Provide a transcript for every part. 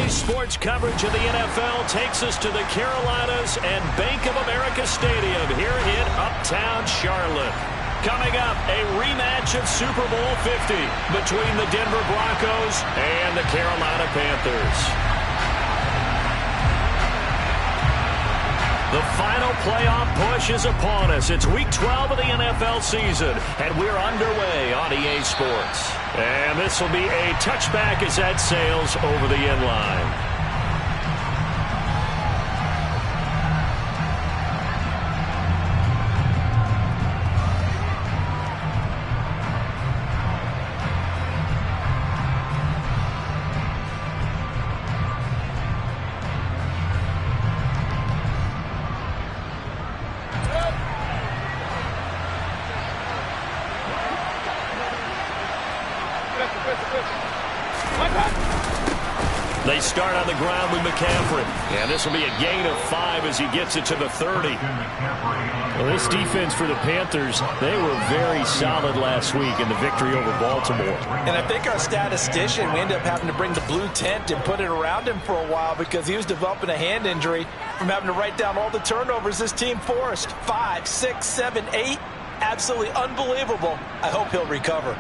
EA Sports coverage of the NFL takes us to the Carolinas and Bank of America Stadium here in Uptown Charlotte. Coming up, a rematch of Super Bowl 50 between the Denver Broncos and the Carolina Panthers. The final playoff push is upon us. It's Week 12 of the NFL season, and we're underway on EA Sports. And this will be a touchback as that sails over the end line. They start on the ground with McCaffrey. And this will be a gain of 5 as he gets it to the 30. Well, this defense for the Panthers, they were very solid last week in the victory over Baltimore. And I think our statistician, we ended up having to bring the blue tent and put it around him for a while because he was developing a hand injury from having to write down all the turnovers this team forced. 5, 6, 7, 8. Absolutely unbelievable. I hope he'll recover.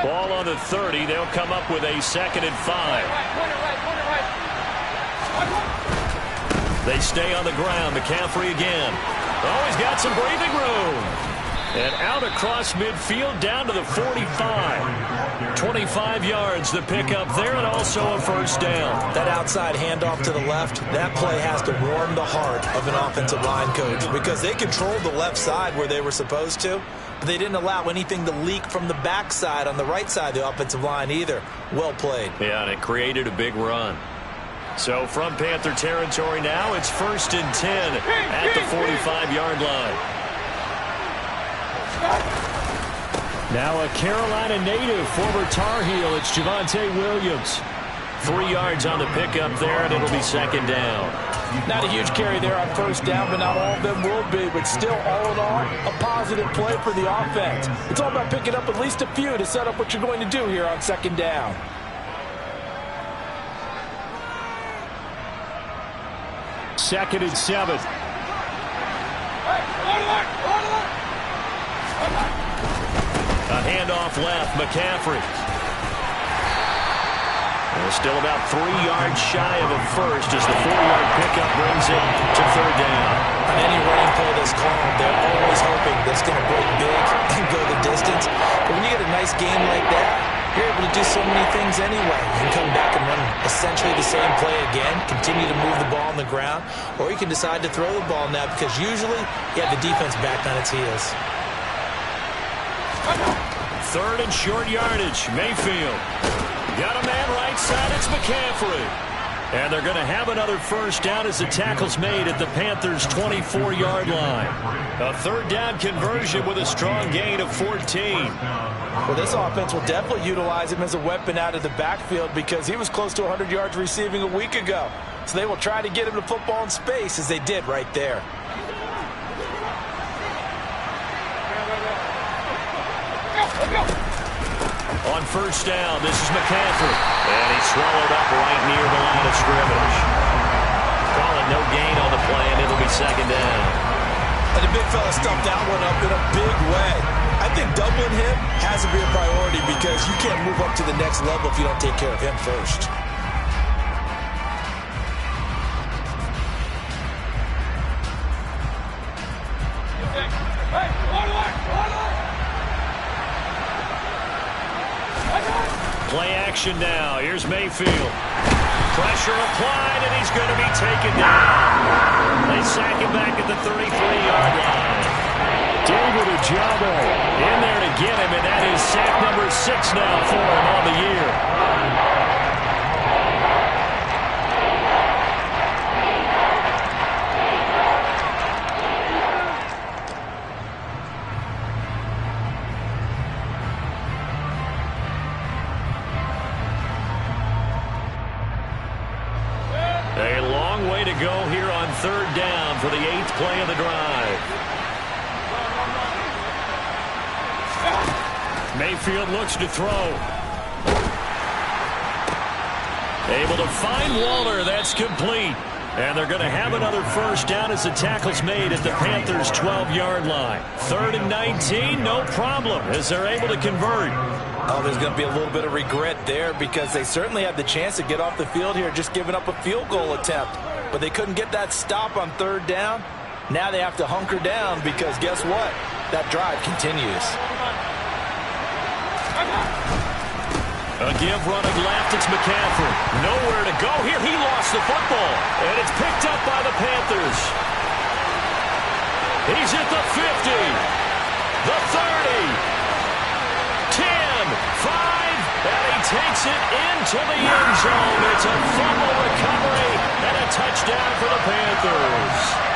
Ball on the 30. They'll come up with a 2nd and 5. They stay on the ground. McCaffrey again. Oh, he's got some breathing room. And out across midfield down to the 45. 25 yards the pickup there, and also a first down. That outside handoff to the left, that play has to warm the heart of an offensive line coach because they controlled the left side where they were supposed to. They didn't allow anything to leak from the backside on the right side of the offensive line either. Well played. Yeah, and it created a big run. So from Panther territory now, it's 1st and 10 at the 45-yard line. Now a Carolina native, former Tar Heel, it's Javonte Williams. 3 yards on the pickup there, and it'll be 2nd down. Not a huge carry there on first down, but not all of them will be. But still, all in all, a positive play for the offense. It's all about picking up at least a few to set up what you're going to do here on 2nd down. Second and 7. A handoff left, McCaffrey. Still about 3 yards shy of a first as the 4-yard pickup brings it to 3rd down. On any running play that's called, they're always hoping that's going to break big and go the distance. But when you get a nice game like that, you're able to do so many things anyway. You can come back and run essentially the same play again, continue to move the ball on the ground, or you can decide to throw the ball now because usually you have the defense back on its heels. 3rd and short yardage, Mayfield. Got a man right side, it's McCaffrey. And they're going to have another first down as the tackle's made at the Panthers' 24-yard line. A 3rd down conversion with a strong gain of 14. Well, this offense will definitely utilize him as a weapon out of the backfield because he was close to 100 yards receiving a week ago. So they will try to get him to football in space as they did right there. On first down, this is McCaffrey. And he's swallowed up right near the line of scrimmage. Call it no gain on the play, and it'll be 2nd down. And the big fella stuffed that one up in a big way. I think doubling him has to be a priority because you can't move up to the next level if you don't take care of him first. Play action now. Here's Mayfield. Pressure applied, and he's going to be taken down. They sack him back at the 33-yard line. David Ojabo in there to get him, and that is sack number 6 now for him on the year. A long way to go here on 3rd down for the 8th play of the drive. Mayfield looks to throw. Able to find Waller. That's complete. And they're going to have another first down as the tackle's made at the Panthers' 12-yard line. 3rd and 19, no problem, as they're able to convert. Oh, there's going to be a little bit of regret there because they certainly had the chance to get off the field here, just giving up a field goal attempt. But they couldn't get that stop on 3rd down. Now they have to hunker down because guess what? That drive continues. A give running left, it's McCaffrey. Nowhere to go here. He lost the football. And it's picked up by the Panthers. He's at the 50. The 30. 10. 5. And he takes it into the end zone. It's a fumble recovery and a touchdown for the Panthers.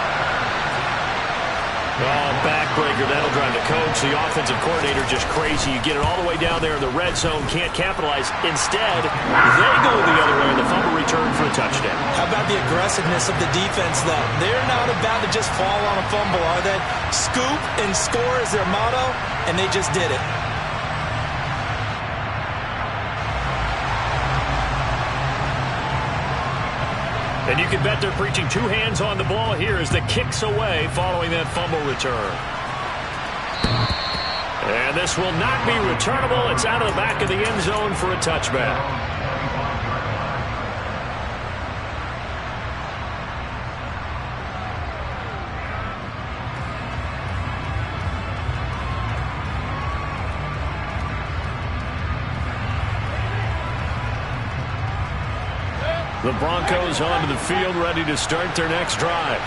Oh, backbreaker. That'll drive the coach, the offensive coordinator, just crazy. You get it all the way down there in the red zone, can't capitalize. Instead, they go the other way, the fumble return for a touchdown. How about the aggressiveness of the defense, though? They're not about to just fall on a fumble, are they? Scoop and score is their motto, and they just did it. And you can bet they're preaching two hands on the ball here as the kick's away following that fumble return. And this will not be returnable. It's out of the back of the end zone for a touchback. The Broncos onto the field, ready to start their next drive.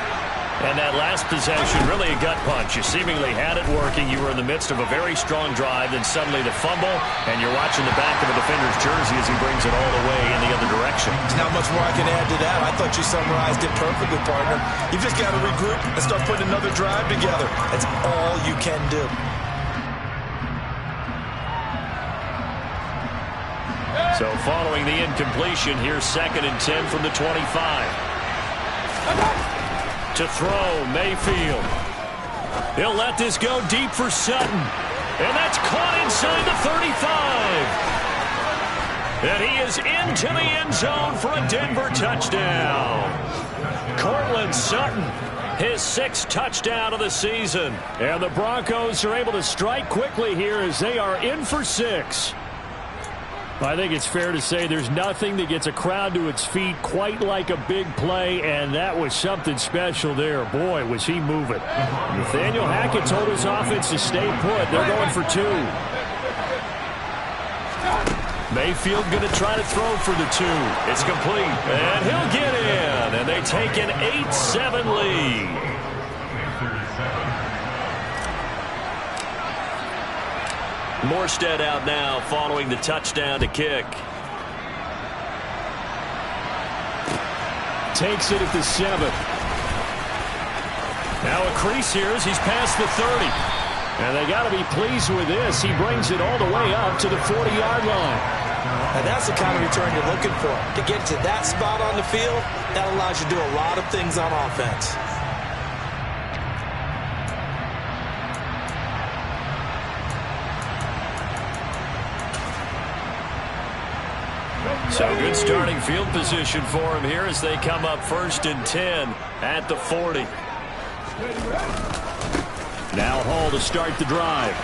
And that last possession, really a gut punch. You seemingly had it working. You were in the midst of a very strong drive, then suddenly the fumble, and you're watching the back of a defender's jersey as he brings it all the way in the other direction. There's not much more I can add to that. I thought you summarized it perfectly, partner. You just got to regroup and start putting another drive together. That's all you can do. So following the incompletion, here's 2nd and 10 from the 25. To throw, Mayfield. He'll let this go deep for Sutton. And that's caught inside the 35. And he is into the end zone for a Denver touchdown. Cortland Sutton, his 6th touchdown of the season. And the Broncos are able to strike quickly here as they are in for 6. I think it's fair to say there's nothing that gets a crowd to its feet quite like a big play, and that was something special there. Boy, was he moving. Nathaniel Hackett told his offense to stay put. They're going for 2. Mayfield going to try to throw for the 2. It's complete, and he'll get in, and they take an 8-7 lead. Morstead out now following the touchdown to kick. Takes it at the 7. Now a crease here as he's past the 30. And they got to be pleased with this. He brings it all the way up to the 40-yard line. Now that's the kind of return you're looking for. To get to that spot on the field, that allows you to do a lot of things on offense. So good starting field position for him here as they come up 1st and 10 at the 40. Now Hall to start the drive.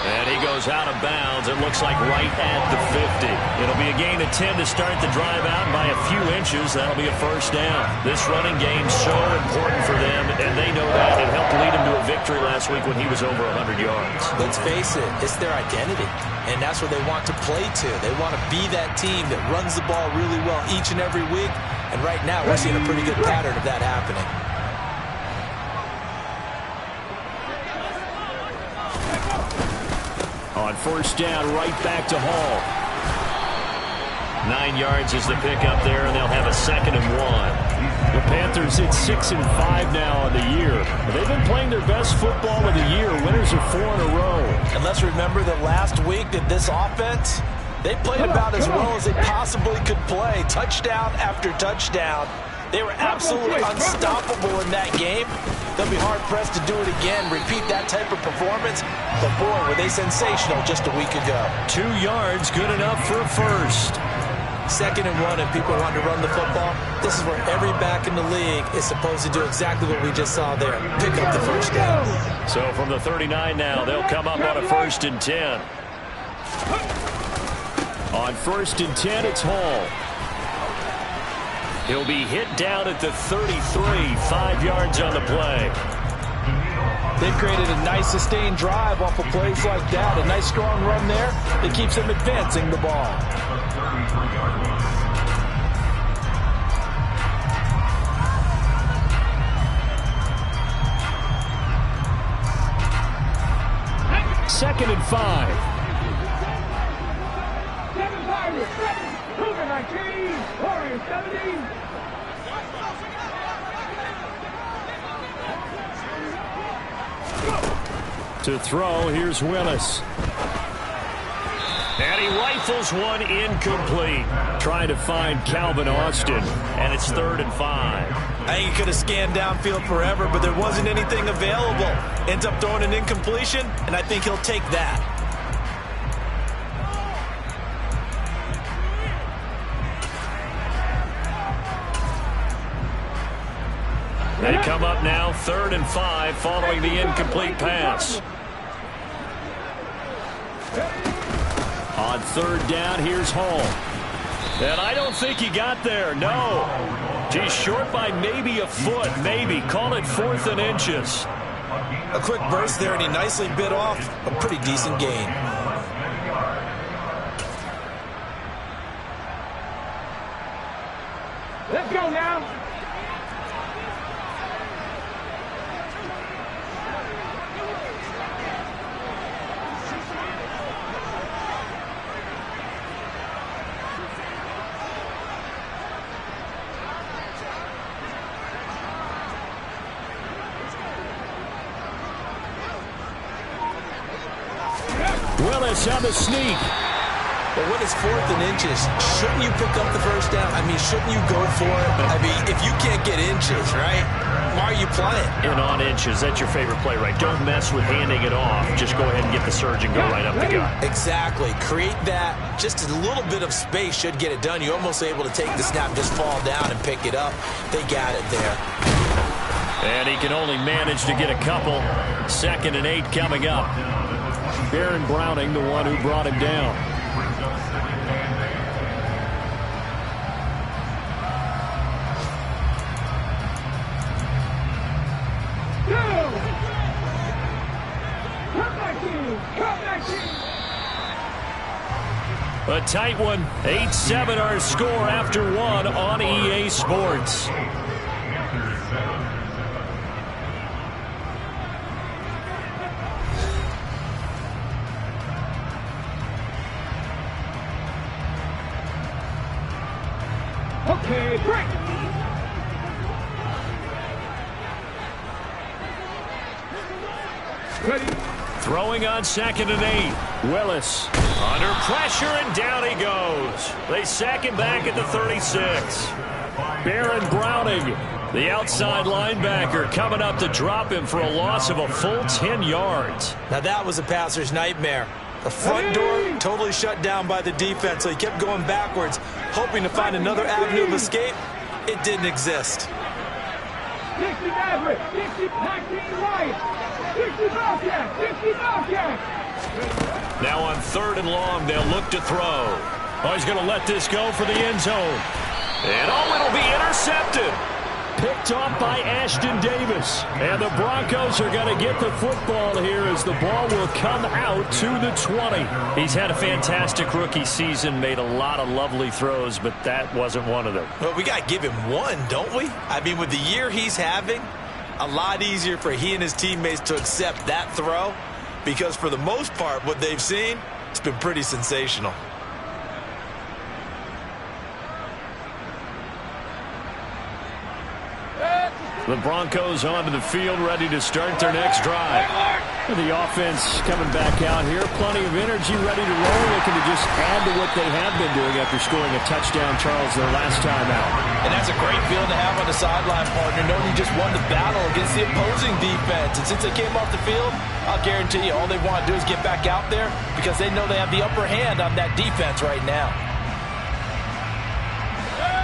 And he goes out of bounds. It looks like right at the 50. It'll be a gain of 10 to start the drive out by a few inches. That'll be a first down. This running game's so important for them, and they know that. It helped lead him to a victory last week when he was over 100 yards. Let's face it, it's their identity, and that's what they want to play to. They want to be that team that runs the ball really well each and every week, and right now we're seeing a pretty good pattern of that happening. On first down, right back to Hall. 9 yards is the pickup there, and they'll have a 2nd and 1. The Panthers hit 6 and 5 now on the year. They've been playing their best football of the year. Winners of 4 in a row. And let's remember that last week that this offense, they played about as well as they possibly could play. Touchdown after touchdown. They were absolutely unstoppable in that game. They'll be hard-pressed to do it again, repeat that type of performance. But, boy, were they sensational just a week ago. 2 yards, good enough for a first. 2nd and 1 and people want to run the football, this is where every back in the league is supposed to do exactly what we just saw there. Pick up the first down. So from the 39 now, they'll come up on a 1st and 10. On 1st and 10, it's Hall. He'll be hit down at the 33, 5 yards on the play. They've created a nice sustained drive off of plays like that. A nice strong run there that keeps them advancing the ball. Second and 5. To throw, here's Willis. And he rifles one incomplete. Trying to find Calvin Austin. And it's 3rd and 5. I think he could have scanned downfield forever, but there wasn't anything available. Ends up throwing an incompletion, and I think he'll take that. They come up now 3rd and 5 following the incomplete pass. On 3rd down, here's Hall. And I don't think he got there, no. He's short by maybe a foot, maybe. Call it 4th and inches. A quick burst there, and he nicely bit off a pretty decent gain. Let's go now. Willis on the sneak. But when it's 4th and inches, shouldn't you pick up the first down? I mean, shouldn't you go for it? I mean, if you can't get inches, right, why are you playing? And on inches, that's your favorite play, right? Don't mess with handing it off. Just go ahead and get the surge and go right up the gut. Exactly. Create that. Just a little bit of space should get it done. You're almost able to take the snap and just fall down and pick it up. They got it there. And he can only manage to get a couple. 2nd and 8 coming up. Baron Browning, the one who brought him down. A tight one. 8-7 our score after 1 on EA Sports. Okay, break. Ready. Throwing on 2nd and 8. Willis. Under pressure, and down he goes. They sack him back at the 36. Baron Browning, the outside linebacker, coming up to drop him for a loss of a full 10 yards. Now that was a passer's nightmare. The front door totally shut down by the defense, so he kept going backwards, hoping to find another avenue of escape. It didn't exist. 60 average, 60, 19 right, 60 Bobcat, 60 Bobcat. Now on 3rd and long, they'll look to throw. Oh, he's going to let this go for the end zone. And oh, it'll be intercepted. picked off by Ashton Davis. And the Broncos are going to get the football here as the ball will come out to the 20. He's had a fantastic rookie season, made a lot of lovely throws, but that wasn't one of them. Well, we got to give him one, don't we? I mean, with the year he's having, a lot easier for he and his teammates to accept that throw, because for the most part, what they've seen, it's been pretty sensational. The Broncos onto the field, ready to start their next drive. The offense coming back out here. Plenty of energy, ready to roll. Looking to just add to what they have been doing after scoring a touchdown, Charles, their last time out. And that's a great feeling to have on the sideline, partner, knowing you just won the battle against the opposing defense. And since they came off the field, I'll guarantee you all they want to do is get back out there because they know they have the upper hand on that defense right now.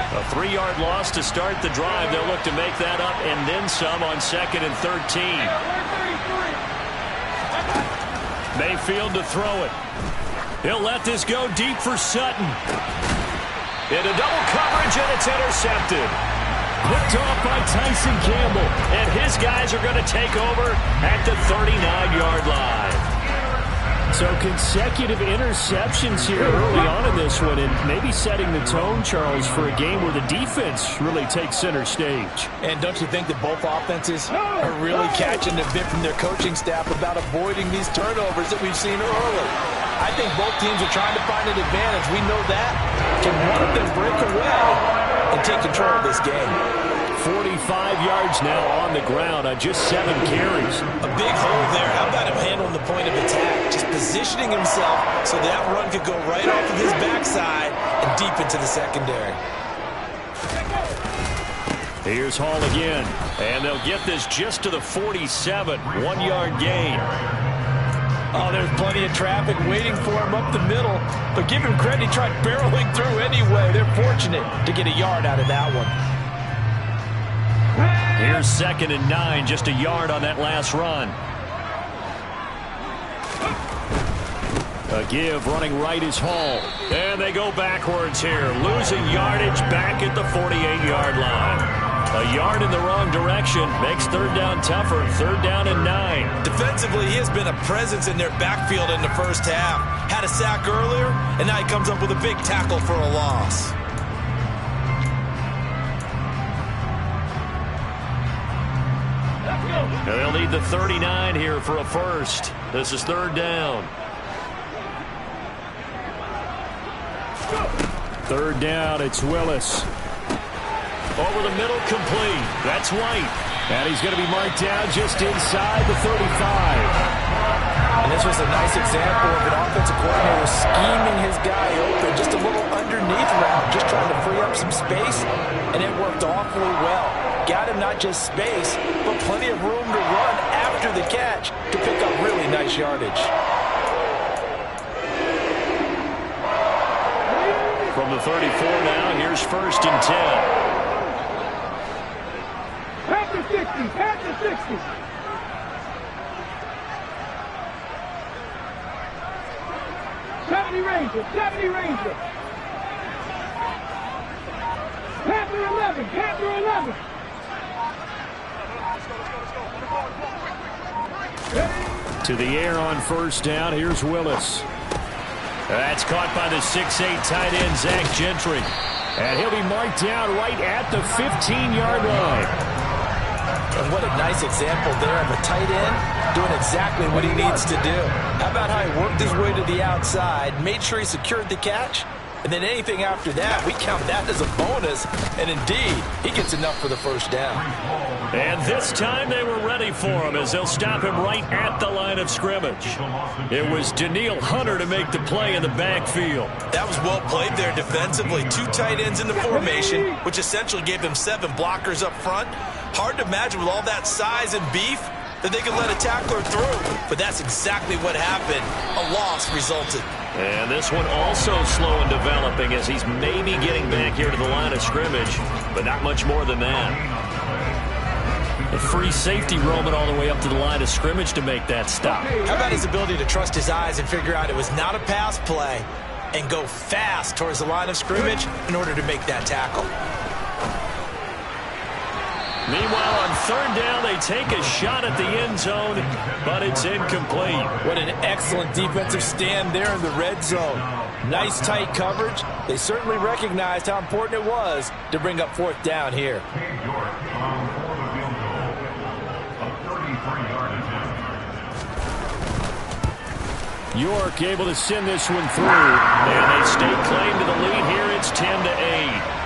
A 3-yard loss to start the drive. They'll look to make that up and then some on 2nd and 13. Mayfield to throw it. He'll let this go deep for Sutton. Into double coverage, and it's intercepted. Picked off by Tyson Campbell. And his guys are going to take over at the 39-yard line. So consecutive interceptions here early on in this one, and maybe setting the tone, Charles, for a game where the defense really takes center stage. And don't you think that both offenses are really catching the bit from their coaching staff about avoiding these turnovers that we've seen early? I think both teams are trying to find an advantage. We know that. Can one of them break away and take control of this game? 45 yards now on the ground on just 7 carries. A big hole there. How about him handling the point of attack? Just positioning himself so that run could go right off of his backside and deep into the secondary. Here's Hall again. And they'll get this just to the 47. 1-yard gain. Oh, there's plenty of traffic waiting for him up the middle. But give him credit, he tried barreling through anyway. They're fortunate to get a yard out of that one. Here's 2nd and 9, just a yard on that last run. A give, running right is Hall. And they go backwards here, losing yardage back at the 48-yard line. A yard in the wrong direction makes 3rd down tougher. 3rd down and 9. Defensively, he has been a presence in their backfield in the first half. Had a sack earlier, and now he comes up with a big tackle for a loss. And they'll need the 39 here for a first. This is 3rd down. 3rd down, it's Willis. Over the middle, complete. That's White. And he's going to be marked down just inside the 35. And this was a nice example of an offensive coordinator scheming his guy open. Just a little underneath route, just trying to free up some space. And it worked awfully well. Got him not just space, but plenty of room to run after the catch to pick up really nice yardage. From the 34 now, here's 1st and 10. Pass the 60, pass the 60. Ranger, 70 Ranger. Panther 11, Panther 11. To the air on 1st down. Here's Willis. That's caught by the 6'8" tight end, Zach Gentry. And he'll be marked down right at the 15-yard line. And what a nice example there of a tight end doing exactly what he needs to do. How about how he worked his way to the outside, made sure he secured the catch, and then anything after that, we count that as a bonus. And indeed, he gets enough for the 1st down. And this time they were ready for him as they'll stop him right at the line of scrimmage. It was Daniil Hunter to make the play in the backfield. That was well played there defensively. 2 tight ends in the formation, which essentially gave them 7 blockers up front. Hard to imagine with all that size and beef that they could let a tackler through. But that's exactly what happened. A loss resulted. And this one also slow in developing as he's maybe getting back here to the line of scrimmage, but not much more than that. A free safety roaming all the way up to the line of scrimmage to make that stop. How about his ability to trust his eyes and figure out it was not a pass play and go fast towards the line of scrimmage in order to make that tackle. Meanwhile, on 3rd down, they take a shot at the end zone, but it's incomplete. What an excellent defensive stand there in the red zone. Nice tight coverage. They certainly recognized how important it was to bring up 4th down here. York able to send this one through. And they stake claim to the lead here. It's 10-8.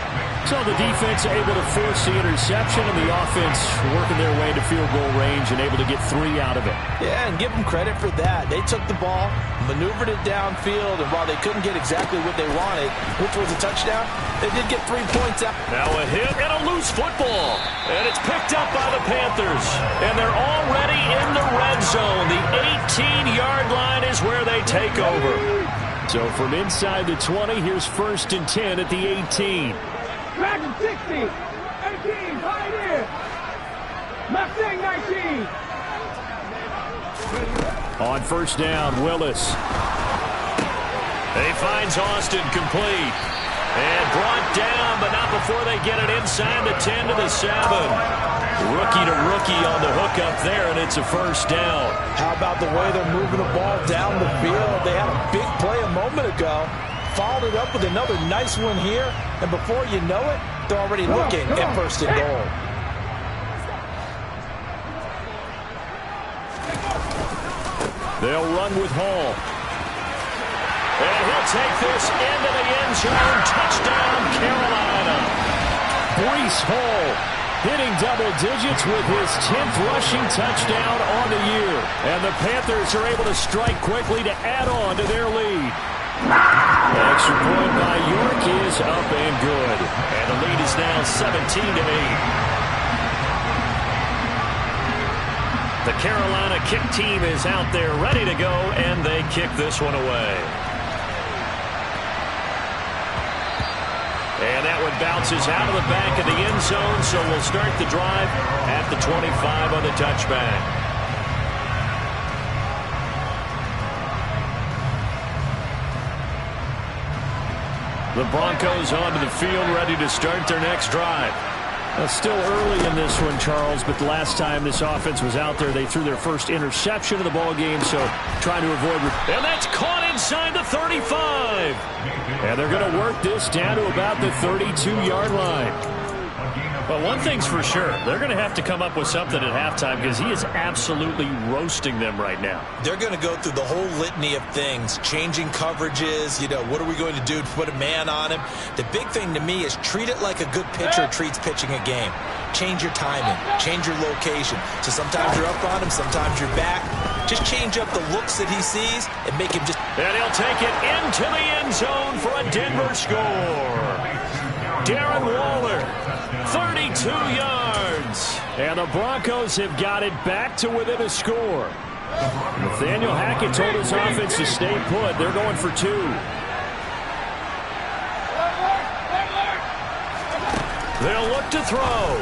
So the defense able to force the interception, and the offense working their way to field goal range and able to get 3 out of it. Yeah, and give them credit for that. They took the ball, maneuvered it downfield, and while they couldn't get exactly what they wanted, which was a touchdown, they did get 3 points out. Now a hit and a loose football. And it's picked up by the Panthers. And they're already in the red zone. The 18-yard line is where they take over. So from inside the 20, here's 1st and 10 at the 18. Back 18, right here. Mustang 19. On first down, Willis. He finds Austin complete. And brought down, but not before they get it inside the 10 to the 7. Rookie to rookie on the hookup there, and it's a first down. How about the way they're moving the ball down the field? They had a big play a moment ago. Followed it up with another nice one here. And before you know it, they're already looking at first and goal. They'll run with Hall. And he'll take this into the end zone. Touchdown, Carolina. Breece Hall hitting double digits with his 10th rushing touchdown on the year. And the Panthers are able to strike quickly to add on to their lead. The extra point by York is up and good. And the lead is now 17-8. The Carolina kick team is out there ready to go, and they kick this one away. And that one bounces out of the back of the end zone, so we'll start the drive at the 25 on the touchback. The Broncos onto the field, ready to start their next drive. It's still early in this one, Charles, but the last time this offense was out there, they threw their first interception of the ball game, so trying to avoid. And that's caught inside the 35. And they're going to work this down to about the 32-yard line. But one thing's for sure, they're going to have to come up with something at halftime because he is absolutely roasting them right now. They're going to go through the whole litany of things, changing coverages, what are we going to do to put a man on him? The big thing to me is treat it like a good pitcher treats pitching a game. Change your timing, change your location. So sometimes you're up on him, sometimes you're back. Just change up the looks that he sees and make him just... And he'll take it into the end zone for a Denver score. Darren Waller, 32 yards. And the Broncos have got it back to within a score. Nathaniel Hackett told his offense to stay put. They're going for two. They'll look to throw.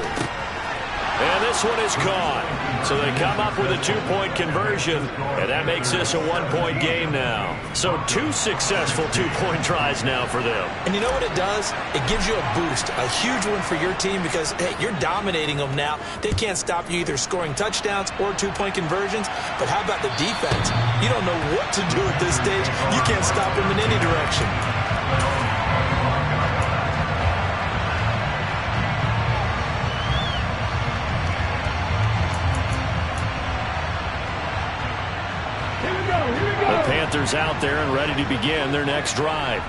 And this one is caught. So they come up with a two-point conversion, and that makes this a one-point game now. So two successful two-point tries now for them. And you know what it does? It gives you a boost, a huge one for your team because, hey, you're dominating them now. They can't stop you either scoring touchdowns or two-point conversions. But how about the defense? You don't know what to do at this stage. You can't stop them in any direction. The Panthers out there and ready to begin their next drive.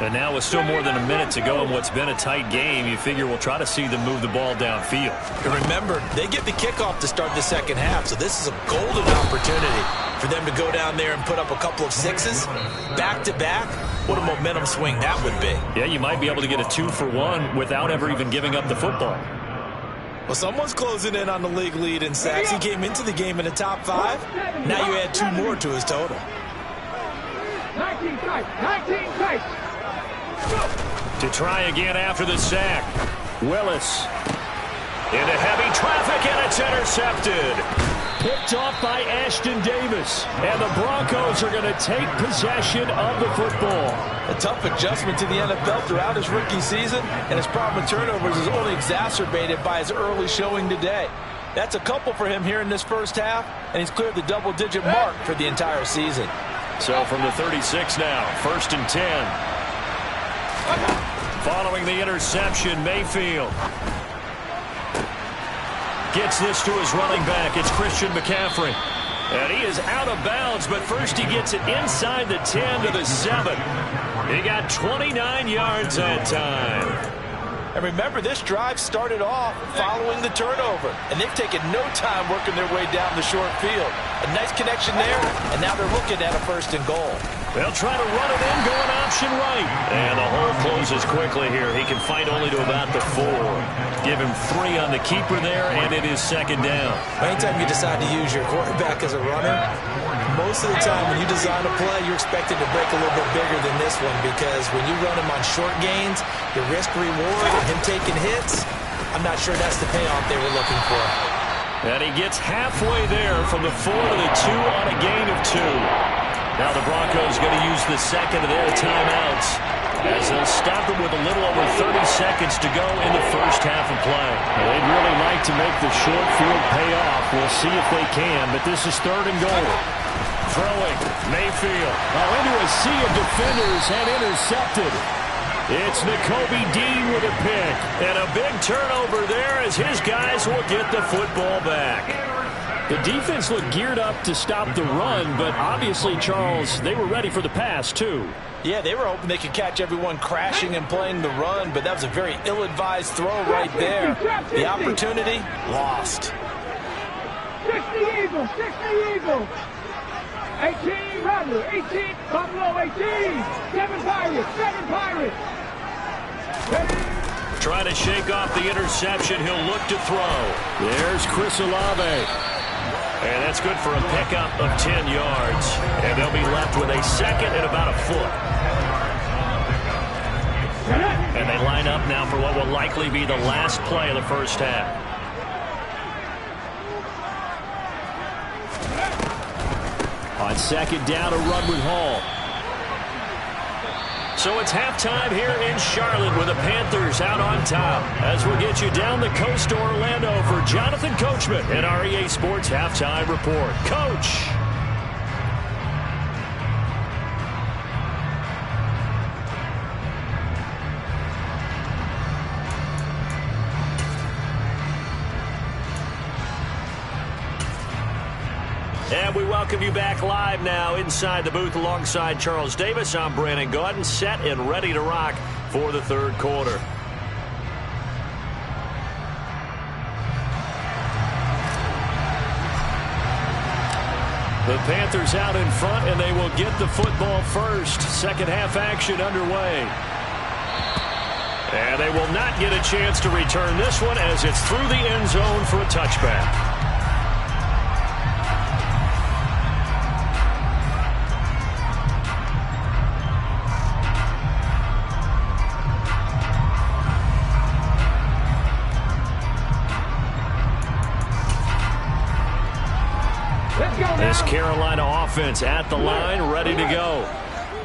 And now with still more than a minute to go in what's been a tight game, you figure we'll try to see them move the ball downfield. And remember, they get the kickoff to start the second half, so this is a golden opportunity for them to go down there and put up a couple of sixes back-to-back. What a momentum swing that would be. Yeah, you might be able to get a 2-for-1 without ever even giving up the football. Well, someone's closing in on the league lead in sacks. He came into the game in the top 5. Now you add 2 more to his total. 19 tight. To try again after the sack. Willis. Into heavy traffic, and it's intercepted. Picked off by Ashton Davis. And the Broncos are going to take possession of the football. A tough adjustment to the NFL throughout his rookie season, and his problem with turnovers is only exacerbated by his early showing today. That's a couple for him here in this first half, and he's cleared the double-digit mark for the entire season. So from the 36 now, 1st and 10. Following the interception, Mayfield gets this to his running back. It's Christian McCaffrey. And he is out of bounds, but first he gets it inside the 10 to the 7. He got 29 yards that time. And remember, this drive started off following the turnover, and they've taken no time working their way down the short field. A nice connection there, and now they're looking at a 1st and goal. They'll try to run it in, going option right. And the hole closes quickly here. He can fight only to about the 4. Give him 3 on the keeper there, and it is second down. Anytime you decide to use your quarterback as a runner, most of the time when you design a play, you're expected to break a little bit bigger than this one, because when you run him on short gains, your risk-reward and him taking hits, I'm not sure that's the payoff they were looking for. And he gets halfway there from the 4 to the 2 on a gain of 2. Now the Broncos going to use the second of their timeouts as they'll stop them with a little over 30 seconds to go in the first half of play. Well, they'd really like to make the short field pay off. We'll see if they can, but this is 3rd and goal. Throwing, Mayfield. Into a sea of defenders and intercepted. It's Nakobe Dean with a pick. And a big turnover there as his guys will get the football back. The defense looked geared up to stop the run, but obviously, Charles, they were ready for the pass, too. Yeah, they were hoping they could catch everyone crashing and playing the run, but that was a very ill-advised throw right there. The opportunity, lost. 60 Eagles, 60 Eagles. 18 Rattler, 18 Buffalo, 18. 7 Pirates, 7 Pirates. Trying to shake off the interception. He'll look to throw. There's Chris Olave. And that's good for a pickup of 10 yards. And they'll be left with a second and about a foot. And they line up now for what will likely be the last play of the first half. On second down, a run with Hall. So it's halftime here in Charlotte with the Panthers out on top. As we'll get you down the coast to Orlando for Jonathan Coachman and our EA Sports Halftime Report. Coach! And we welcome you back live now inside the booth alongside Charles Davis. I'm Brandon Gaudin, set and ready to rock for the third quarter. The Panthers out in front, and they will get the football first. Second half action underway. And they will not get a chance to return this one as it's through the end zone for a touchback. This Carolina offense at the line, ready to go.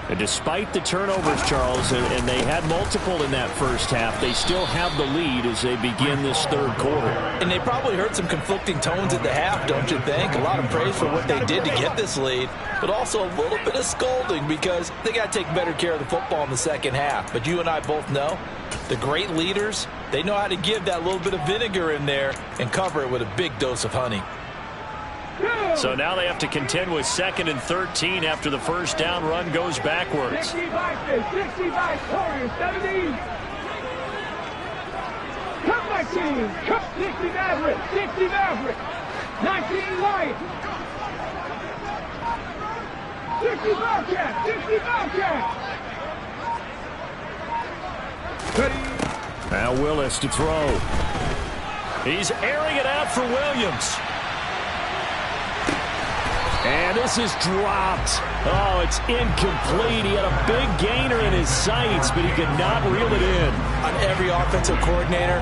And despite the turnovers, Charles, and they had multiple in that first half, they still have the lead as they begin this third quarter. And they probably heard some conflicting tones at the half, don't you think? A lot of praise for what they did to get this lead, but also a little bit of scolding because they got to take better care of the football in the second half. But you and I both know the great leaders, they know how to give that little bit of vinegar in there and cover it with a big dose of honey. So now they have to contend with 2nd and 13 after the first down run goes backwards. 60 Warriors, 70. Come my team. Come 60 Maverick, 60 Maverick. 19 Lions. 60 Bobcat, 60 Bobcat. Now Willis to throw. He's airing it out for Williams. And this is dropped. Oh, it's incomplete. He had a big gainer in his sights, but he could not reel it in. On every offensive coordinator,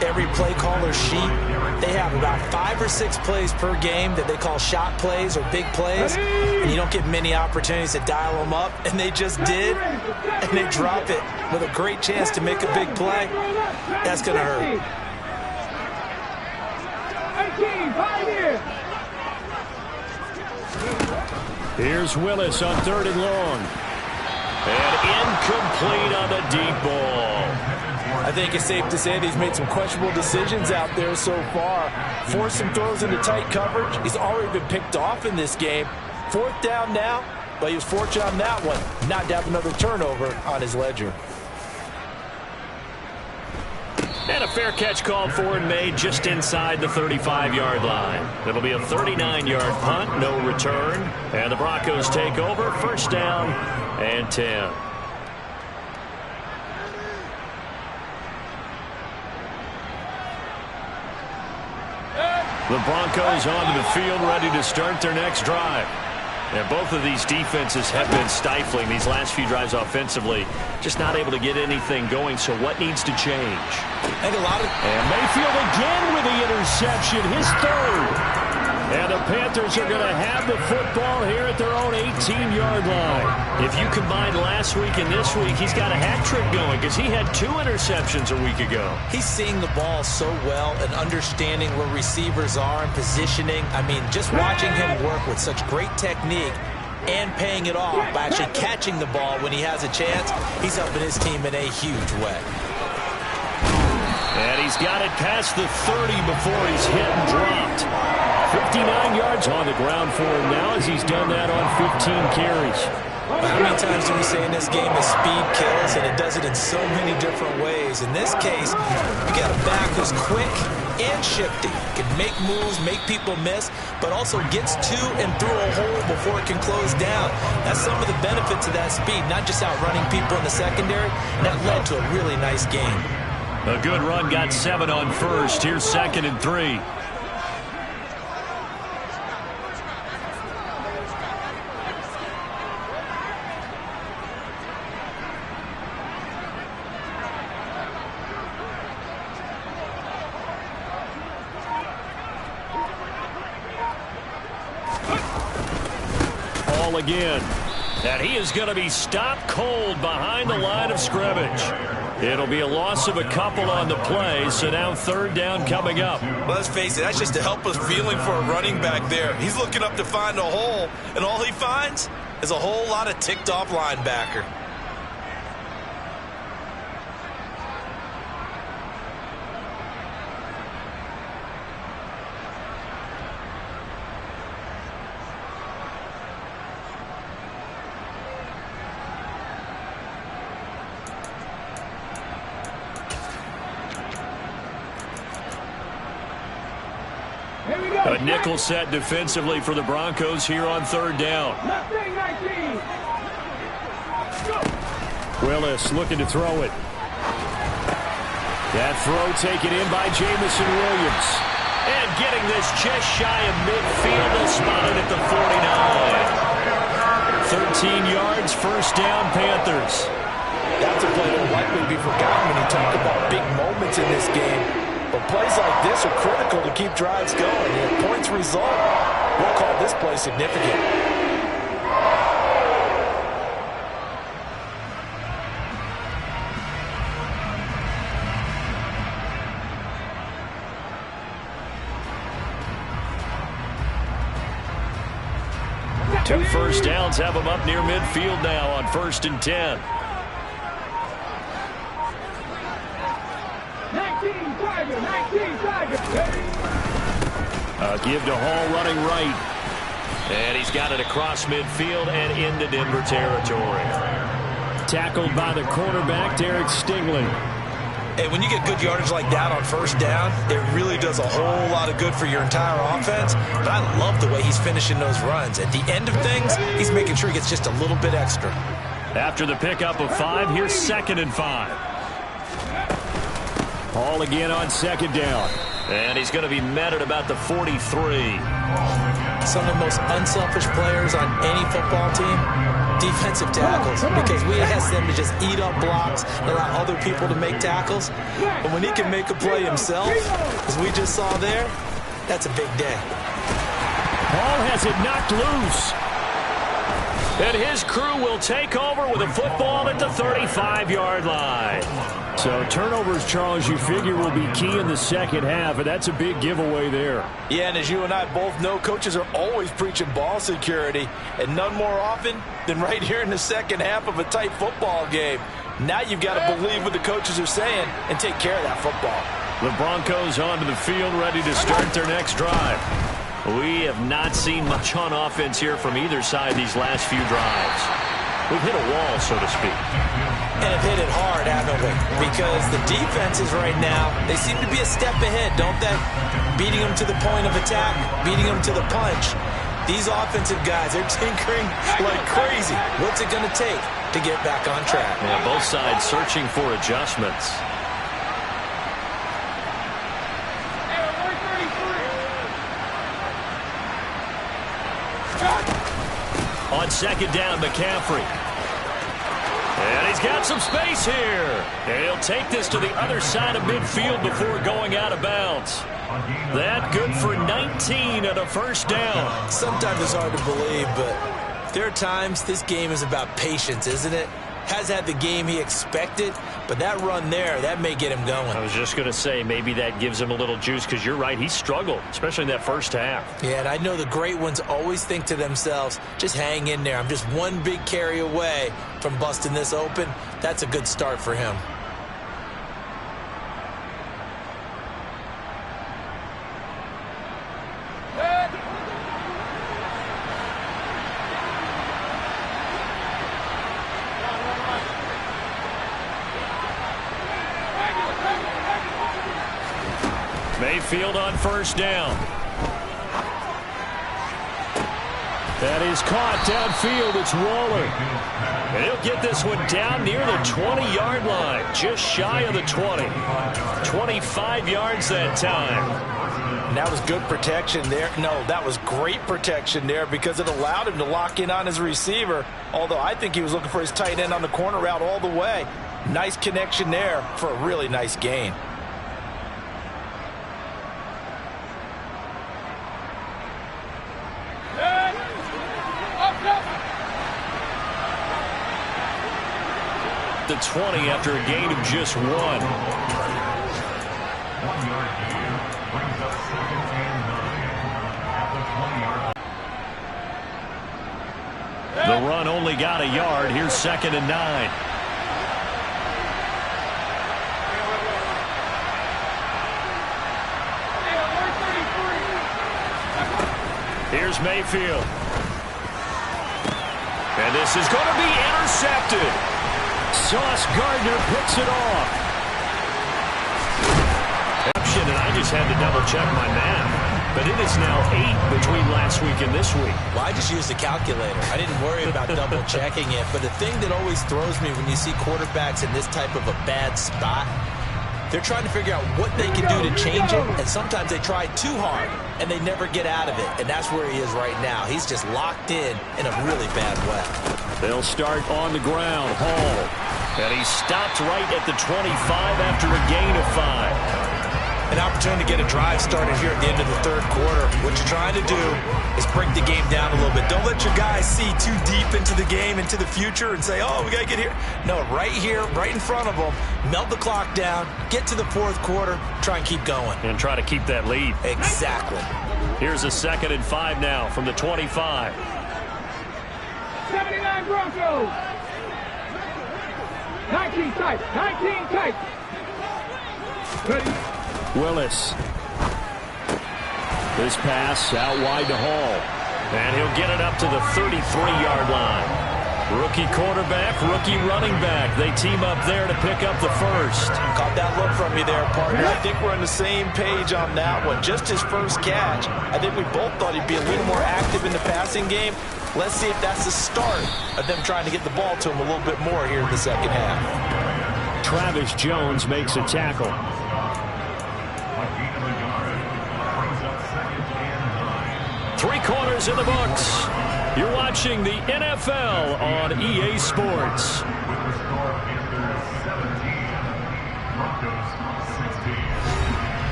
every play caller sheet, they have about 5 or 6 plays per game that they call shot plays or big plays. And you don't get many opportunities to dial them up, and they just did. And they drop it with a great chance to make a big play. That's going to hurt. 18, 5 years. Here's Willis on 3rd and long. And incomplete on the deep ball. I think it's safe to say that he's made some questionable decisions out there so far. Forced some throws into tight coverage. He's already been picked off in this game. 4th down now, but he was fortunate on that one not to have another turnover on his ledger. And And a fair catch called for and made just inside the 35-yard line. It'll be a 39-yard punt, no return. And the Broncos take over, first down and 10. The Broncos onto the field, ready to start their next drive. And both of these defenses have been stifling these last few drives offensively. Just not able to get anything going, so what needs to change? And Mayfield again with the interception, his third. And the Panthers are going to have the football here at their own 18-yard line. If you combine last week and this week, he's got a hat trick going because he had 2 interceptions a week ago. He's seeing the ball so well and understanding where receivers are and positioning. I mean, just watching him work with such great technique and paying it off by actually catching the ball when he has a chance, he's helping his team in a huge way. And he's got it past the 30 before he's hit and dropped. 59 yards on the ground for him now as he's done that on 15 carries. But how many times do we say in this game that speed kills, and it does it in so many different ways? In this case, you got a back who's quick and shifty, can make moves, make people miss, but also gets to and through a hole before it can close down. That's some of the benefits of that speed, not just outrunning people in the secondary. That led to a really nice game. A good run, got 7 on first. Here's 2nd and 3. Again, and he is going to be stopped cold behind the line of scrimmage. It'll be a loss of a couple on the play, so now 3rd down coming up. Well, let's face it, that's just a helpless feeling for a running back there. He's looking up to find a hole, and all he finds is a whole lot of ticked-off linebacker. A nickel set defensively for the Broncos here on 3rd down. Willis looking to throw it. That throw taken in by Jamison Williams. And getting this just shy of midfield, they'll spot it at the 49. 13 yards, first down, Panthers. That's a play that will likely be forgotten when you talk about big moments in this game. But plays like this are critical to keep drives going. And if points result, we'll call this play significant. Two first downs have them up near midfield now on 1st and 10. Give to Hall running right. And he's got it across midfield and into Denver territory. Tackled by the cornerback, Derek Stingley. And when you get good yardage like that on 1st down, it really does a whole lot of good for your entire offense. But I love the way he's finishing those runs. At the end of things, he's making sure he gets just a little bit extra. After the pickup of 5, here's 2nd and 5. Hall again on 2nd down. And he's going to be met at about the 43. Some of the most unselfish players on any football team, defensive tackles, because we ask them to just eat up blocks and allow other people to make tackles. But when he can make a play himself, as we just saw there, that's a big day. Hall has it knocked loose. And his crew will take over with a football at the 35-yard line. So turnovers, Charles, you figure will be key in the second half, and that's a big giveaway there. Yeah, and as you and I both know, coaches are always preaching ball security, and none more often than right here in the second half of a tight football game. Now you've got to believe what the coaches are saying and take care of that football. The Broncos onto the field, ready to start their next drive. We have not seen much on offense here from either side these last few drives. We've hit a wall, so to speak. And have hit it hard, haven't we? Because the defenses right now, they seem to be a step ahead, don't they? Beating them to the point of attack, beating them to the punch. These offensive guys, they're tinkering like crazy. What's it going to take to get back on track? Yeah, both sides searching for adjustments. On second down, McCaffrey. And he's got some space here. And he'll take this to the other side of midfield before going out of bounds. That good for 19 and a first down. Sometimes it's hard to believe, but there are times this game is about patience, isn't it? Has had the game he expected, but that run there, that may get him going. I was just going to say, maybe that gives him a little juice, because you're right, he struggled, especially in that first half. Yeah, and I know the great ones always think to themselves, just hang in there. I'm just one big carry away from busting this open. That's a good start for him. Mayfield on first down. That is caught downfield. It's Waller. And he'll get this one down near the 20-yard line. Just shy of the 20. 25 yards that time. And that was good protection there. No, that was great protection there because it allowed him to lock in on his receiver. Although I think he was looking for his tight end on the corner route all the way. Nice connection there for a really nice gain. The 20 after a gain of just 1. The run only got a yard. Here's second and 9. Here's Mayfield. And this is going to be intercepted. Sauce Gardner picks it off. And I just had to double-check my math. But it is now 8 between last week and this week. Well, I just used a calculator. I didn't worry about double-checking it. But the thing that always throws me when you see quarterbacks in this type of a bad spot, they're trying to figure out what they can do to change it. And sometimes they try too hard, and they never get out of it. And that's where he is right now. He's just locked in a really bad way. They'll start on the ground. Hall. And he stopped right at the 25 after a gain of 5. An opportunity to get a drive started here at the end of the third quarter. What you're trying to do is break the game down a little bit. Don't let your guys see too deep into the game, into the future, and say, oh, we got to get here. No, right here, right in front of them, melt the clock down, get to the fourth quarter, try and keep going. And try to keep that lead. Exactly. Here's a 2nd and 5 now from the 25. 79 Broncos. 19 tight. 19 tight. Ready? Willis. This pass out wide to Hall. And he'll get it up to the 33-yard line. Rookie quarterback, rookie running back. They team up there to pick up the first. Caught that look from you there, partner. I think we're on the same page on that one. Just his first catch. I think we both thought he'd be a little more active in the passing game. Let's see if that's the start of them trying to get the ball to him a little bit more here in the second half. Travis Jones makes a tackle. Three-quarters in the books. You're watching the NFL on EA Sports.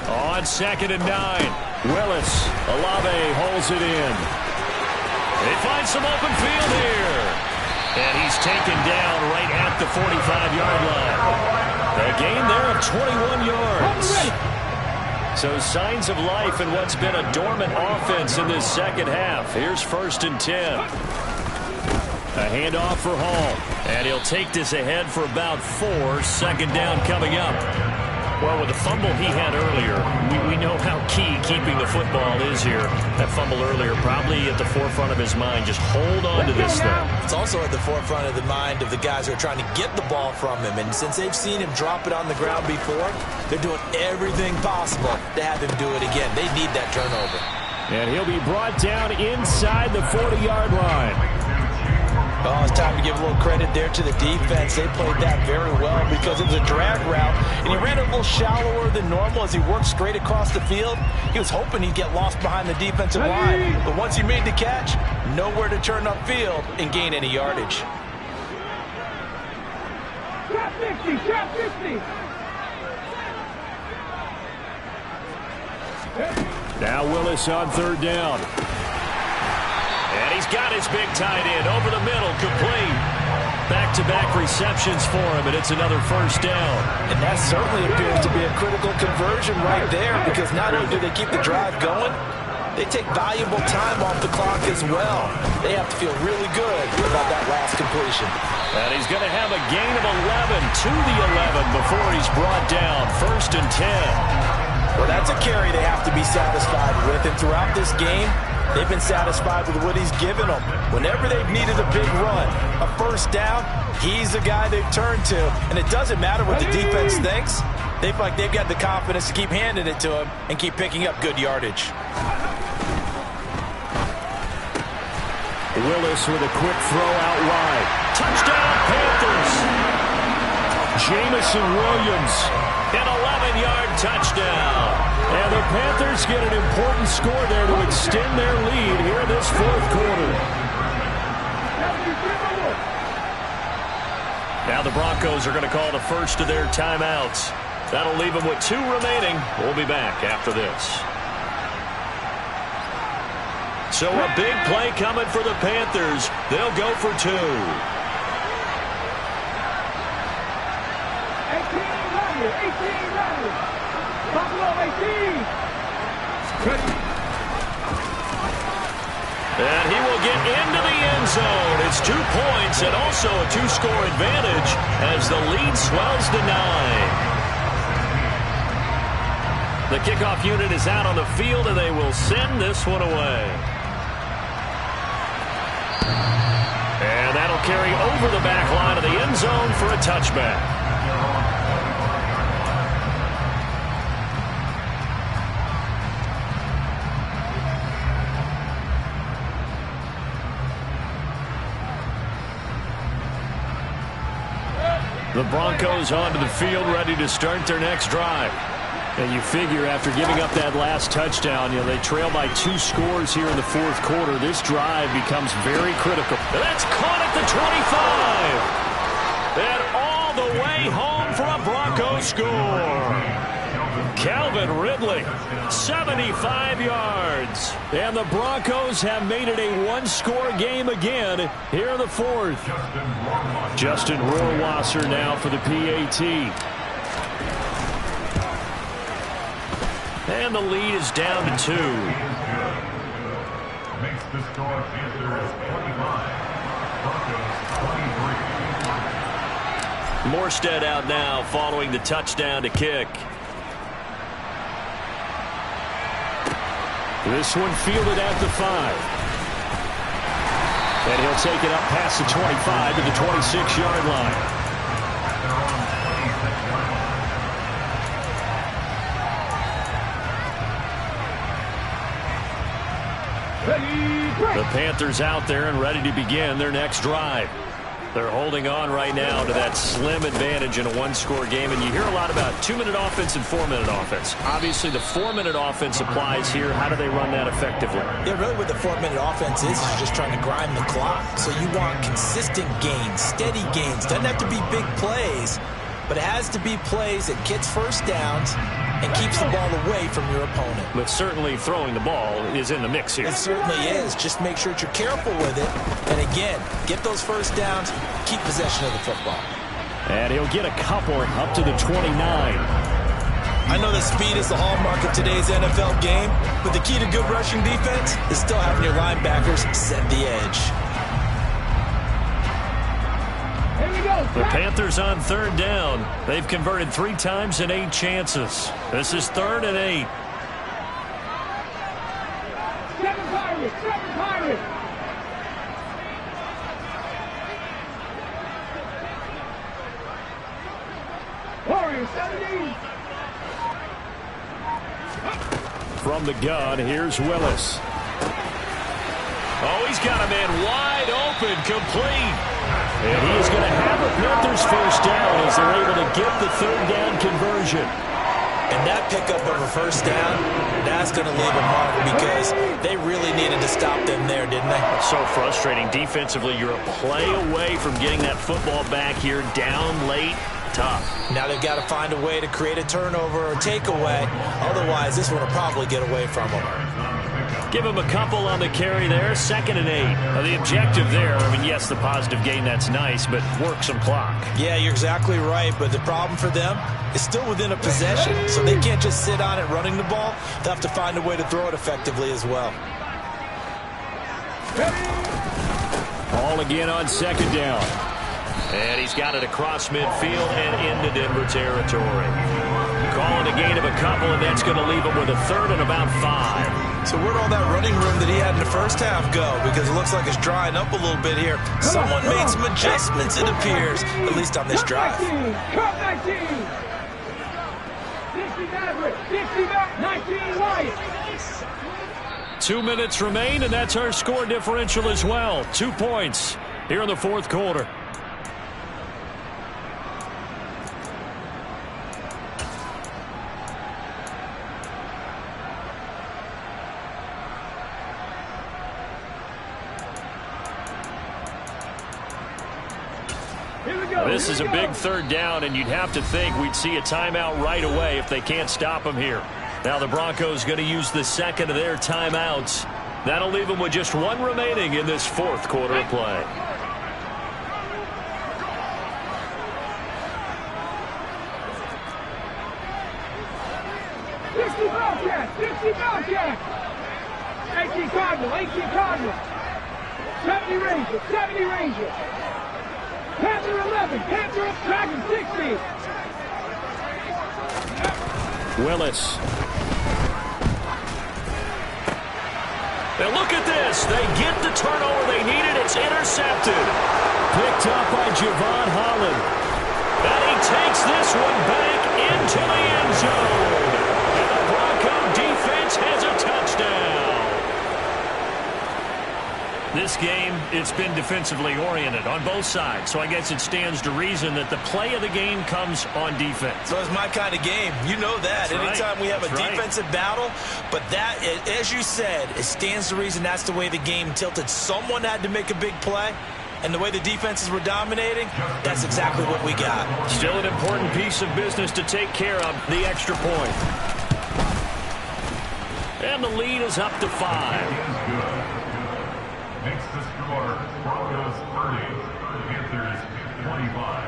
On 2nd and 9. Willis. Olave holds it in. They find some open field here. And he's taken down right at the 45-yard line. A gain there of 21 yards. So signs of life in what's been a dormant offense in this second half. Here's 1st and 10. A handoff for Hall. And he'll take this ahead for about 4. Second down coming up. Well, with the fumble he had earlier, we know how key keeping the football is here. That fumble earlier probably at the forefront of his mind. Just hold on to this thing. It's also at the forefront of the mind of the guys who are trying to get the ball from him. And since they've seen him drop it on the ground before, they're doing everything possible to have him do it again. They need that turnover. And he'll be brought down inside the 40-yard line. Oh, it's time to give a little credit there to the defense. They played that very well because it was a drag route, and he ran a little shallower than normal as he worked straight across the field. He was hoping he'd get lost behind the defensive line, but once he made the catch, nowhere to turn upfield and gain any yardage. Shot 50, shot 50. Now Willis on third down. And he's got his big tight end over the middle, complete. Back-to-back receptions for him, and it's another first down. And that certainly appears to be a critical conversion right there, because not only do they keep the drive going, they take valuable time off the clock as well. They have to feel really good about that last completion. And he's going to have a gain of 11 to the 11 before he's brought down. 1st and 10. Well, that's a carry they have to be satisfied with, and throughout this game, they've been satisfied with what he's given them. Whenever they've needed a big run, a first down, he's the guy they've turned to. And it doesn't matter what the defense thinks. They feel like they've got the confidence to keep handing it to him and keep picking up good yardage. Willis with a quick throw out wide. Touchdown, Panthers. Jamison Williams. An 11-yard touchdown. And the Panthers get an important score there to extend their lead here in this 4th quarter. Now the Broncos are going to call the first of their timeouts. That'll leave them with 2 remaining. We'll be back after this. So a big play coming for the Panthers. They'll go for 2. 18 Buffalo 18. And he will get into the end zone. It's 2 points and also a 2-score advantage as the lead swells to 9. The kickoff unit is out on the field, and they will send this one away. And that'll carry over the back line of the end zone for a touchback. The Broncos onto the field, ready to start their next drive. And you figure after giving up that last touchdown, they trail by 2 scores here in the 4th quarter. This drive becomes very critical. That's caught at the 25. And all the way home for a Bronco score. Calvin Ridley, 75 yards. And the Broncos have made it a 1-score game again here in the 4th. Justin Rohrwasser now for the PAT. And the lead is down to 2. Makes the score Panthers 25, Broncos 23. Morstead out now following the touchdown to kick. This one fielded at the 5. And he'll take it up past the 25 to the 26-yard line. The Panthers out there and ready to begin their next drive. They're holding on right now to that slim advantage in a 1-score game. And you hear a lot about 2-minute offense and 4-minute offense. Obviously, the 4-minute offense applies here. How do they run that effectively? Yeah, really what the 4-minute offense is just trying to grind the clock. So you want consistent gains, steady gains. Doesn't have to be big plays, but it has to be plays that gets first downs and keeps the ball away from your opponent. But certainly throwing the ball is in the mix here. It certainly is. Just make sure that you're careful with it. And again, get those first downs, keep possession of the football. And he'll get a couple up to the 29. I know that speed is the hallmark of today's NFL game, but the key to good rushing defense is still having your linebackers set the edge. The Panthers on third down. They've converted 3 times in 8 chances. This is 3rd and 8. 7 Pirates, 7 Pirates. Warriors, 17. From the gun, here's Willis. Oh, he's got a man wide open, complete. And he is going to have the Panthers first down as they're able to get the 3rd down conversion. And that pickup of a first down, that's going to leave a mark because they really needed to stop them there, didn't they? It's so frustrating. Defensively, you're a play away from getting that football back here, down late. Tough. Now they've got to find a way to create a turnover or takeaway. Otherwise, this one will probably get away from them. Give him a couple on the carry there. 2nd and 8. Now, the objective there, I mean, yes, the positive gain, that's nice, but work some clock. Yeah, you're exactly right, but the problem for them is still within a possession, so they can't just sit on it running the ball. They'll have to find a way to throw it effectively as well. Ball again on 2nd down. And he's got it across midfield and into Denver territory. Calling a gain of a couple, and that's going to leave him with a 3rd and about 5. So where'd all that running room that he had in the first half go? Because it looks like it's drying up a little bit here. Someone made some adjustments, it appears, at least on this drive. Cut 19. 60 Maverick, 19 Lions. 2 minutes remain, and that's our score differential as well. 2 points here in the 4th quarter. This is a big 3rd down, and you'd have to think we'd see a timeout right away if they can't stop him here. Now the Broncos going to use the 2nd of their timeouts. That'll leave them with just 1 remaining in this 4th quarter of play. Bobcat. 18 Cardinal. 70 Rangers. Panther 11, Panther up Dragon 60. Willis. Now look at this. They get the turnover they needed. It's intercepted. Picked up by Javon Holland. And he takes this one back into the end zone. And the Bronco defense has a touchdown. This game, it's been defensively oriented on both sides. So I guess it stands to reason that the play of the game comes on defense. So it's my kind of game. You know that. That's anytime right. we have That's a right. defensive battle, but that, as you said, it stands to reason that's the way the game tilted. Someone had to make a big play, and the way the defenses were dominating, that's exactly what we got. Still an important piece of business to take care of, the extra point. And the lead is up to 5. Makes the score Broncos 30, Panthers 25.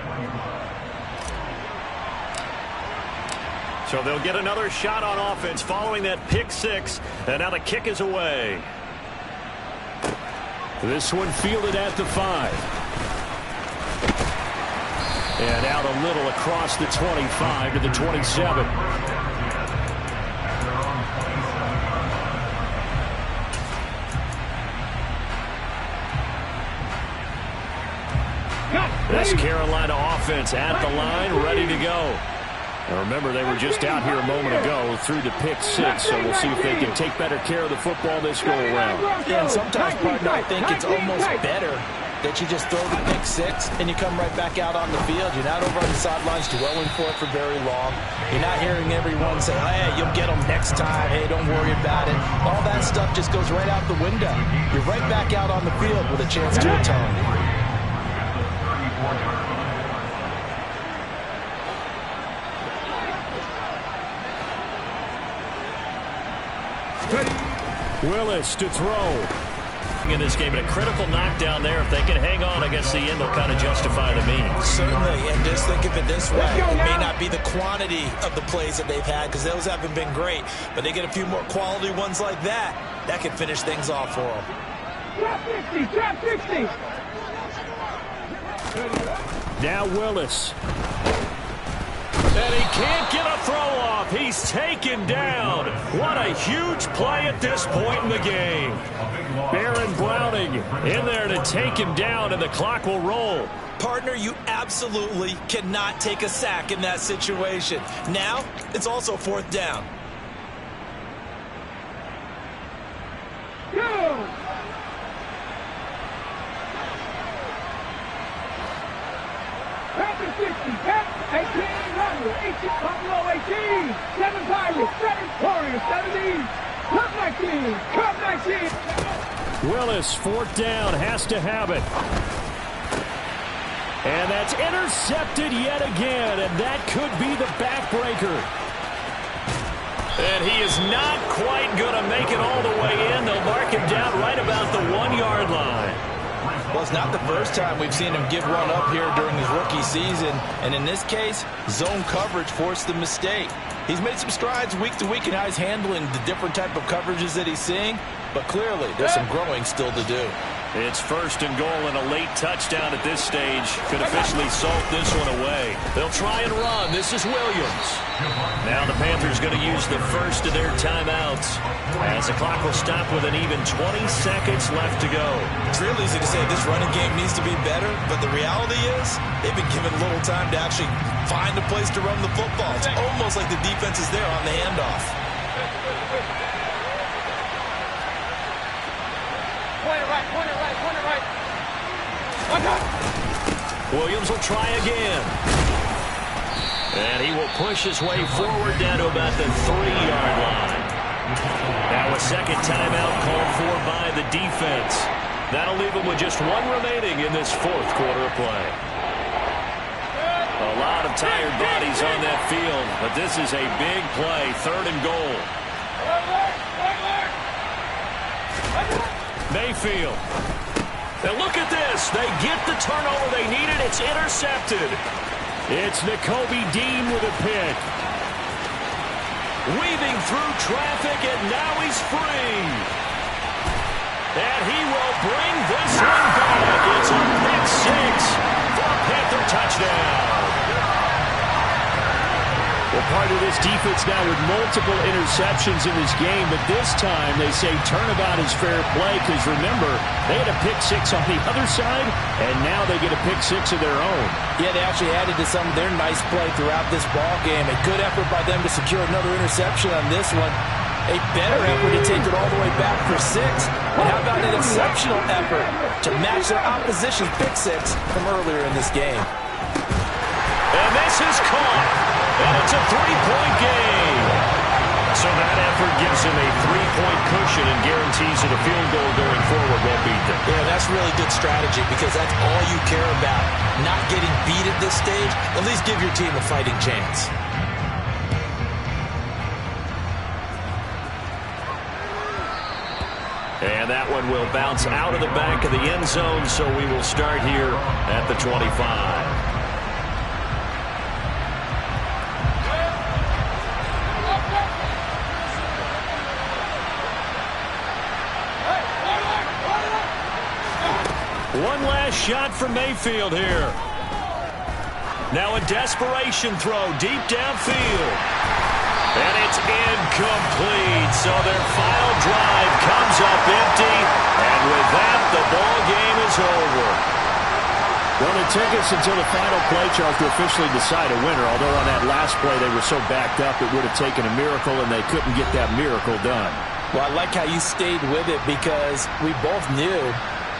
So they'll get another shot on offense following that pick 6. And now the kick is away. This one fielded at the 5. And out a little across the 25 to the 27. This Carolina offense at the line, ready to go. Now remember, they were just out here a moment ago through the pick 6, so we'll see if they can take better care of the football this go-around. Yeah, and sometimes, partner, I think it's almost better that you just throw the pick 6 and you come right back out on the field. You're not over on the sidelines dwelling for it for very long. You're not hearing everyone say, hey, you'll get them next time. Hey, don't worry about it. All that stuff just goes right out the window. You're right back out on the field with a chance to atone. Willis to throw. In this game, and a critical knockdown there. If they can hang on against the end, they'll kind of justify the means. Certainly, and just think of it this way. It may not be the quantity of the plays that they've had because those haven't been great, but they get a few more quality ones like that. That can finish things off for them. Drop 60. Now Willis. And he can't get a throw off. He's taken down. What a huge play at this point in the game. Baron Browning in there to take him down, and the clock will roll. Partner, you absolutely cannot take a sack in that situation. Now, it's also 4th down. Go! Packers 60, Pep 1800, 18, Buffalo 18, 7 Pirates, 7 Warriors, 17, Cup 19, Cup 19. Willis, 4th down, has to have it. And that's intercepted yet again, and that could be the backbreaker. And he is not quite going to make it all the way in. They'll mark him down right about the 1-yard line. Well, it's not the first time we've seen him give one up here during his rookie season. And in this case, zone coverage forced the mistake. He's made some strides week to week in how he's handling the different type of coverages that he's seeing. But clearly, there's some growing still to do. It's 1st and goal, and a late touchdown at this stage could officially salt this one away. They'll try and run. This is Williams. Now the Panthers going to use the first of their timeouts as the clock will stop with an even 20 seconds left to go. It's real easy to say this running game needs to be better, but the reality is they've been given little time to actually find a place to run the football. It's almost like the defense is there on the handoff. Point it right, point it right, point it right. Williams will try again. And he will push his way forward down to about the 3-yard line. Now a second timeout called for by the defense. That'll leave him with just 1 remaining in this 4th quarter of play. A lot of tired bodies on that field, but this is a big play, 3rd and goal. Mayfield. Now look at this. They get the turnover they needed. It's intercepted. It's Nakobe Dean with a pick. Weaving through traffic, and now he's free. And he will bring this one back. It's a pick 6 for a Panther touchdown. Well, part of this defense now with multiple interceptions in this game, but this time they say turnabout is fair play because, remember, they had a pick 6 on the other side, and now they get a pick 6 of their own. Yeah, they actually added to some of their nice play throughout this ball game. A good effort by them to secure another interception on this one. A better effort to take it all the way back for 6. And how about an exceptional effort to match their opposition's pick 6 from earlier in this game? And this is caught. And it's a 3-point game. So that effort gives him a 3-point cushion and guarantees that a field goal going forward won't beat them. Yeah, that's really good strategy because that's all you care about. Not getting beat at this stage. At least give your team a fighting chance. And that one will bounce out of the back of the end zone, so we will start here at the 25. One last shot from Mayfield here. Now a desperation throw deep downfield. And it's incomplete. So their final drive comes up empty. And with that, the ball game is over. Well, it took us until the final play, Charles, to officially decide a winner. Although on that last play they were so backed up it would have taken a miracle, and they couldn't get that miracle done. Well, I like how you stayed with it because we both knew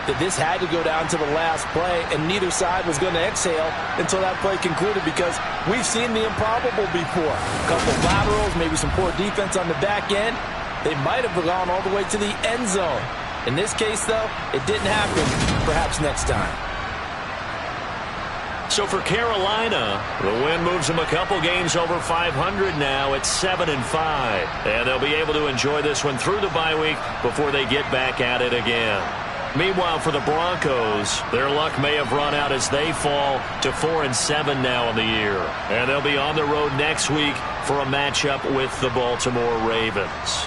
that this had to go down to the last play, and neither side was going to exhale until that play concluded because we've seen the improbable before. A couple of laterals, maybe some poor defense on the back end. They might have gone all the way to the end zone. In this case, though, it didn't happen. Perhaps next time. So for Carolina, the win moves them a couple games over 500 now. It's 7-5. And they'll be able to enjoy this one through the bye week before they get back at it again. Meanwhile, for the Broncos, their luck may have run out as they fall to 4-7 now in the year. And they'll be on the road next week for a matchup with the Baltimore Ravens.